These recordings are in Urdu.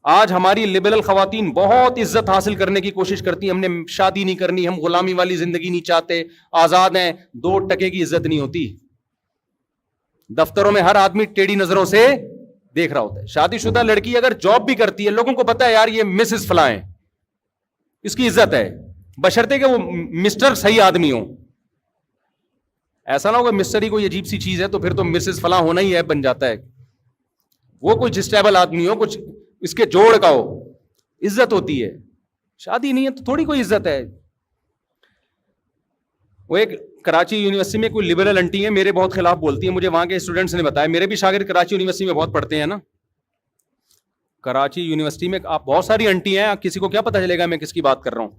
آج ہماری لبرل خواتین بہت عزت حاصل کرنے کی کوشش کرتی ہیں, ہم نے شادی نہیں کرنی, ہم غلامی والی زندگی نہیں چاہتے, آزاد ہیں. 2 ٹکے کی عزت نہیں ہوتی. دفتروں میں ہر آدمی ٹیڑھی نظروں سے دیکھ رہا ہوتا ہے. شادی شدہ لڑکی اگر جاب بھی کرتی ہے, لوگوں کو پتا ہے یار یہ مسز فلاں ہے, اس کی عزت ہے, بشرطے کہ وہ مسٹر صحیح آدمی ہو. ایسا نہ ہوگا مسٹر ہی کوئی عجیب سی چیز ہے تو پھر تو مسز فلاں ہونا ہی ہے, بن جاتا ہے. وہ کوئی جسٹیبل آدمی ہو, کچھ اس کے جوڑ کا ہو, عزت ہوتی ہے. شادی نہیں ہے تو تھوڑی کوئی عزت ہے. وہ ایک کراچی یونیورسٹی میں کوئی لبرل انٹی ہے, میرے بہت خلاف بولتی ہے, مجھے وہاں کے اسٹوڈنٹس نے بتایا, میرے بھی شاگرد کراچی یونیورسٹی میں بہت پڑھتے ہیں نا. کراچی یونیورسٹی میں آپ بہت ساری انٹی ہیں, کسی کو کیا پتہ چلے گا میں کس کی بات کر رہا ہوں.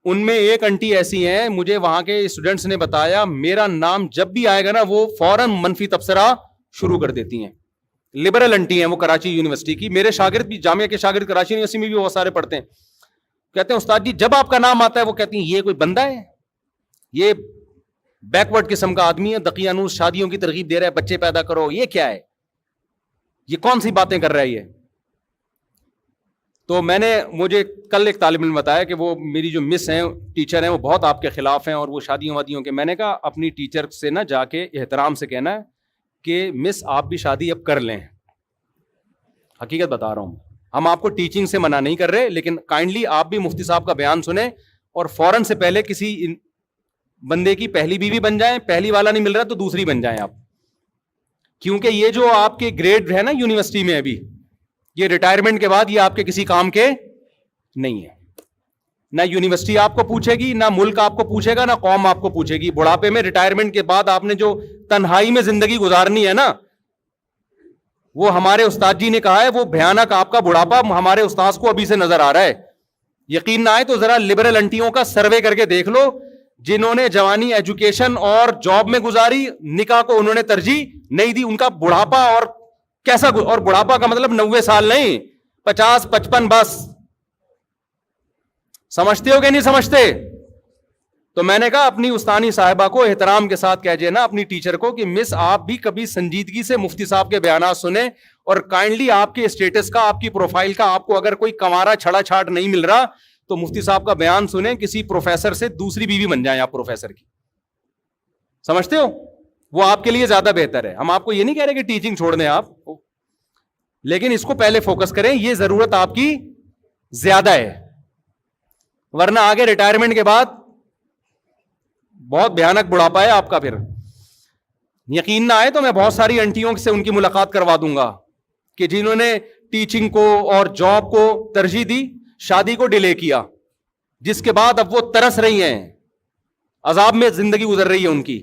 ان میں ایک انٹی ایسی ہیں, مجھے وہاں کے اسٹوڈنٹس نے بتایا, میرا نام جب بھی آئے گا نا وہ فوراً منفی تبصرہ شروع کر دیتی ہیں. لبرل انٹی ہیں وہ کراچی یونیورسٹی کی. میرے شاگرد بھی, جامعہ کے شاگرد کراچی یونیورسٹی میں بھی بہت سارے پڑھتے ہیں. کہتے ہیں استاد جی جب آپ کا نام آتا ہے وہ کہتی ہیں یہ کوئی بندہ ہے, یہ بیکورڈ قسم کا آدمی ہے, دقیانوس شادیوں کی ترغیب دے رہا ہے, بچے پیدا کرو, یہ کیا ہے, یہ کون سی باتیں کر رہا ہے یہ. تو مجھے کل ایک طالب علم بتایا کہ وہ میری جو مس ہیں, ٹیچر ہیں, وہ بہت آپ کے خلاف ہیں اور وہ شادیوں وادیوں کے. میں نے کہا اپنی ٹیچر سے نا جا کے احترام سے کہنا ہے کہ مس آپ بھی شادی اب کر لیں. حقیقت بتا رہا ہوں, ہم آپ کو ٹیچنگ سے منع نہیں کر رہے, لیکن کائنڈلی آپ بھی مفتی صاحب کا بیان سنیں اور فوراً سے پہلے کسی بندے کی پہلی بیوی بن جائیں. پہلی والا نہیں مل رہا تو دوسری بن جائیں آپ, کیونکہ یہ جو آپ کے گریڈ ہے نا یونیورسٹی میں ابھی, یہ ریٹائرمنٹ کے بعد یہ آپ کے کسی کام کے نہیں ہے. نہ یونیورسٹی آپ کو پوچھے گی, نہ ملک آپ کو پوچھے گا, نہ قوم آپ کو پوچھے گی. بڑھاپے میں ریٹائرمنٹ کے بعد آپ نے جو تنہائی میں زندگی گزارنی ہے نا, وہ ہمارے استاد جی نے کہا ہے وہ بھیانک آپ کا بڑھاپا ہمارے استاذ کو ابھی سے نظر آ رہا ہے. یقین نہ آئے تو ذرا لبرل انٹیوں کا سروے کر کے دیکھ لو, جنہوں نے جوانی ایجوکیشن اور جاب میں گزاری, نکاح کو انہوں نے ترجیح نہیں دی, ان کا بڑھاپا اور کیسا, اور بڑھاپا کا مطلب 90 سال نہیں, 50 55 بس. سمجھتے ہو کہ نہیں سمجھتے؟ تو میں نے کہا اپنی استانی صاحبہ کو احترام کے ساتھ کہہ نا اپنی ٹیچر کو کہ مس آپ بھی کبھی سنجیدگی سے مفتی صاحب کے بیانات سنیں, اور کائنڈلی آپ کے اسٹیٹس کا, آپ کی پروفائل کا, آپ کو اگر کوئی کمارا چھڑا چھاٹ نہیں مل رہا تو مفتی صاحب کا بیان سنیں, کسی پروفیسر سے دوسری بیوی بن جائیں آپ پروفیسر کی. سمجھتے ہو؟ وہ آپ کے لیے زیادہ بہتر ہے. ہم آپ کو یہ نہیں کہہ رہے کہ ٹیچنگ چھوڑ دیں آپ, لیکن اس کو پہلے فوکس کریں, یہ ضرورت آپ کی زیادہ ہے, ورنہ آگے ریٹائرمنٹ کے بعد بہت بھیانک بڑھاپا ہے آپ کا. پھر یقین نہ آئے تو میں بہت ساری انٹیوں سے ان کی ملاقات کروا دوں گا کہ جنہوں نے ٹیچنگ کو اور جاب کو ترجیح دی, شادی کو ڈیلے کیا, جس کے بعد اب وہ ترس رہی ہیں, عذاب میں زندگی گزر رہی ہے ان کی.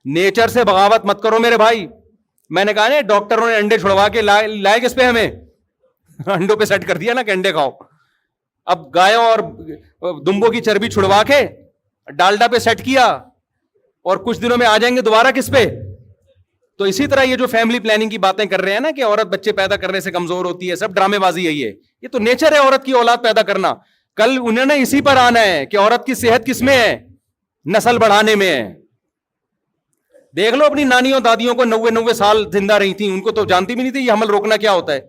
نیچر سے بغاوت مت کرو میرے بھائی. میں نے کہا نا ڈاکٹروں نے انڈے چھڑوا کے لائے کس پہ, ہمیں انڈوں پہ سیٹ کر دیا نا کہ انڈے کھاؤ. اب گایوں اور دمبوں کی چربی چھڑوا کے ڈالڈا پہ سیٹ کیا, اور کچھ دنوں میں آ جائیں گے دوبارہ کس پہ. تو اسی طرح یہ جو فیملی پلاننگ کی باتیں کر رہے ہیں نا کہ عورت بچے پیدا کرنے سے کمزور ہوتی ہے, سب ڈرامے بازی ہے. یہ تو نیچر ہے عورت کی اولاد پیدا کرنا. کل انہوں نے اسی پر آنا ہے کہ عورت کی صحت کس میں ہے, نسل بڑھانے میں ہے. دیکھ لو اپنی نانیوں دادیوں کو 90 سال زندہ رہی تھیں, ان کو تو جانتی بھی نہیں تھی یہ حمل روکنا کیا ہوتا ہے.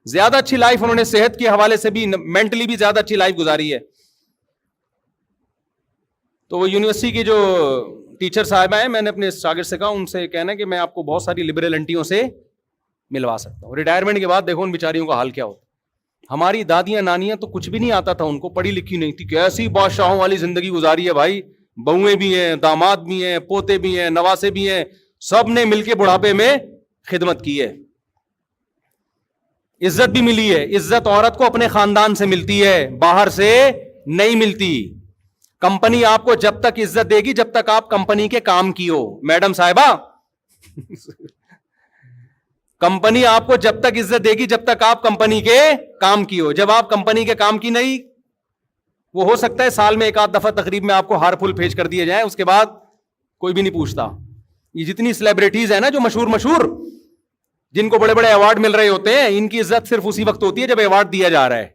زیادہ اچھی لائف انہوں نے صحت کے حوالے سے بھی, مینٹلی بھی زیادہ اچھی لائف گزاری ہے. تو وہ یونیورسٹی کی جو ٹیچر صاحبہ ہیں, میں نے اپنے شاگرد سے کہا ان سے کہنا کہ میں آپ کو بہت ساری لبرل انٹیوں سے ملوا سکتا ہوں. ریٹائرمنٹ کے بعد دیکھو ان بیچاریوں کا حال کیا ہوتا. ہماری دادیاں نانیاں تو کچھ بھی نہیں آتا تھا ان کو, پڑھی لکھی نہیں تھی, کیسی بادشاہوں والی زندگی گزاری ہے بھائی. بہویں بھی ہیں, داماد بھی ہیں, پوتے بھی ہیں, نواسے بھی ہیں, سب نے مل کے بڑھاپے میں خدمت کی ہے. عزت بھی ملی ہے. عزت عورت کو اپنے خاندان سے ملتی ہے, باہر سے نہیں ملتی. کمپنی آپ کو جب تک عزت دے گی جب تک آپ کمپنی کے کام کی ہو. میڈم صاحبہ کمپنی آپ کو جب تک عزت دے گی جب تک آپ کمپنی کے کام کی ہو. جب آپ کمپنی کے کام کی نہیں, وہ ہو سکتا ہے سال میں ایک آدھ دفعہ تقریب میں آپ کو ہار پھول بھیج کر دیے جائیں, اس کے بعد کوئی بھی نہیں پوچھتا. یہ جتنی سیلیبریٹیز ہیں نا جو مشہور جن کو بڑے بڑے ایوارڈ مل رہے ہوتے ہیں, ان کی عزت صرف اسی وقت ہوتی ہے جب ایوارڈ دیا جا رہا ہے.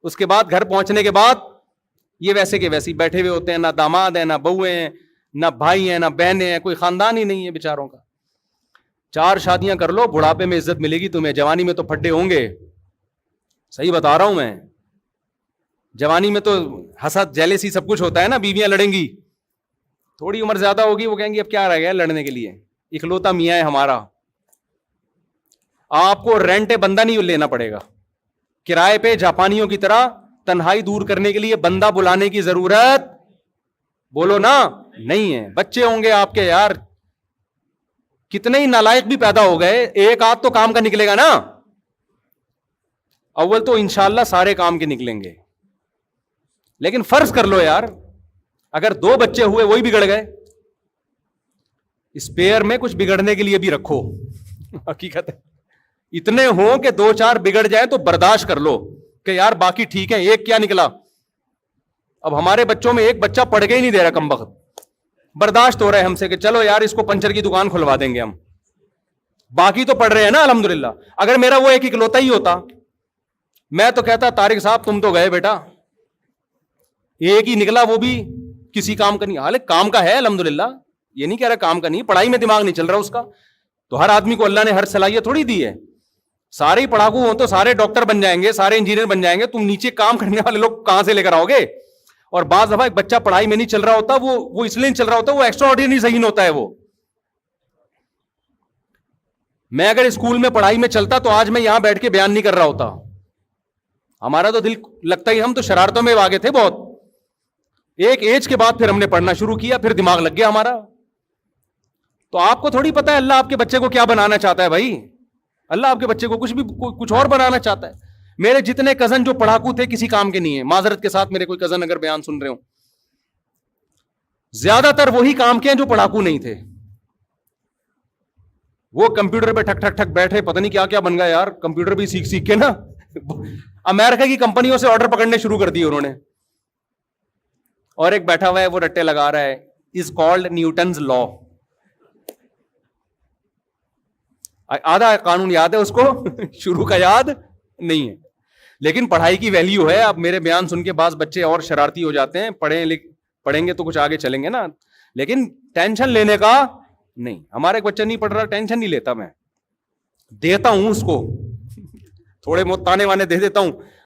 اس کے بعد گھر پہنچنے کے بعد یہ ویسے کے ویسے بیٹھے ہوئے ہوتے ہیں, نہ داماد ہیں, نہ بہویں ہیں, نہ بھائی ہیں, نہ بہنیں ہیں, کوئی خاندان ہی نہیں ہے بیچاروں کا. 4 شادیاں کر لو, بڑھاپے میں عزت ملے گی تمہیں. جوانی میں تو پھڈے ہوں گے, صحیح بتا رہا ہوں میں. جوانی میں تو حسد جیلیسی سب کچھ ہوتا ہے نا, بیویاں لڑیں گی, تھوڑی عمر زیادہ ہوگی وہ کہیں گی اب کیا رہ گیا لڑنے کے لیے, اکلوتا میاں ہے ہمارا. آپ کو رینٹ بندہ نہیں لینا پڑے گا, کرائے پہ جاپانیوں کی طرح تنہائی دور کرنے کے لیے بندہ بلانے کی ضرورت بولو نا نہیں ہے. بچے ہوں گے آپ کے یار, کتنے ہی نالائق بھی پیدا ہو گئے, ایک آدھ تو کام کا نکلے گا نا. اول تو انشاءاللہ سارے کام کے نکلیں گے, لیکن فرض کر لو یار اگر 2 بچے ہوئے وہی بگڑ گئے, اسپیئر میں کچھ بگڑنے کے لیے بھی رکھو. حقیقت ہے اتنے ہوں کہ 2-4 بگڑ جائیں تو برداشت کر لو کہ یار باقی ٹھیک ہے, ایک کیا نکلا. اب ہمارے بچوں میں ایک بچہ پڑھ کے ہی نہیں دے رہا کمبخت, برداشت ہو رہا ہے ہم سے کہ چلو یار اس کو پنچر کی دکان کھلوا دیں گے ہم, باقی تو پڑھ رہے ہیں نا الحمدللہ. اگر میرا وہ ایک اکلوتا ہی ہوتا میں تو کہتا طارق صاحب تم تو گئے بیٹا, ایک ہی نکلا وہ بھی کسی کام کا نہیں. حالانکہ کام کا ہے الحمدللہ, یہ نہیں کہہ رہا کام کا نہیں, پڑھائی میں دماغ نہیں چل رہا اس کا. تو ہر آدمی کو اللہ نے ہر صلاحیت تھوڑی دی ہے. سارے ہی پڑھاکو ہوں تو سارے ڈاکٹر بن جائیں گے, سارے انجینئر بن جائیں گے, تم نیچے کام کرنے والے لوگ کہاں سے لے کر آؤ گے. اور بعض دفعہ ایک بچہ پڑھائی میں نہیں چل رہا ہوتا, وہ اس لیے نہیں چل رہا ہوتا, وہ ایکسٹرا آرڈینری ذہین ہوتا ہے. وہ میں اگر اسکول میں پڑھائی میں چلتا تو آج میں یہاں بیٹھ کے بیان نہیں کر رہا ہوتا. ہمارا تو دل لگتا ہی, ہم تو شرارتوں میں آگے تھے بہت. ایک ایج کے بعد پھر ہم نے پڑھنا شروع کیا, پھر دماغ لگ گیا ہمارا. تو آپ کو تھوڑی پتا ہے اللہ آپ کے بچے کو کیا بنانا چاہتا ہے بھائی. اللہ آپ کے بچے کو کچھ اور بنانا چاہتا ہے. میرے جتنے کزن جو پڑھاکو تھے کسی کام کے نہیں ہیں, معذرت کے ساتھ میرے کوئی کزن اگر بیان سن رہے ہوں, زیادہ تر وہی کام کے ہیں جو پڑھاکو نہیں تھے. وہ کمپیوٹر پہ ٹھک ٹھک ٹھک بیٹھے, پتہ نہیں کیا کیا بن گیا یار, کمپیوٹر بھی سیکھ کے نا امریکہ کی کمپنیوں سے آرڈر پکڑنے شروع کر دیے انہوں نے. اور ایک بیٹھا ہوا ہے وہ رٹے لگا رہا ہے, از کالڈ نیوٹنز لا. آدھا قانون یاد ہے اس کو, شروع کا یاد نہیں ہے, لیکن پڑھائی کی ویلیو ہے. اب میرے بیان سن کے بعض بچے اور شرارتی ہو جاتے ہیں, پڑھیں گے تو کچھ آگے چلیں گے نا, لیکن ٹینشن لینے کا نہیں. ہمارا ایک بچہ نہیں پڑھ رہا, ٹینشن نہیں لیتا, میں دیتا ہوں اس کو, تھوڑے بہت تانے وانے دے دیتا ہوں,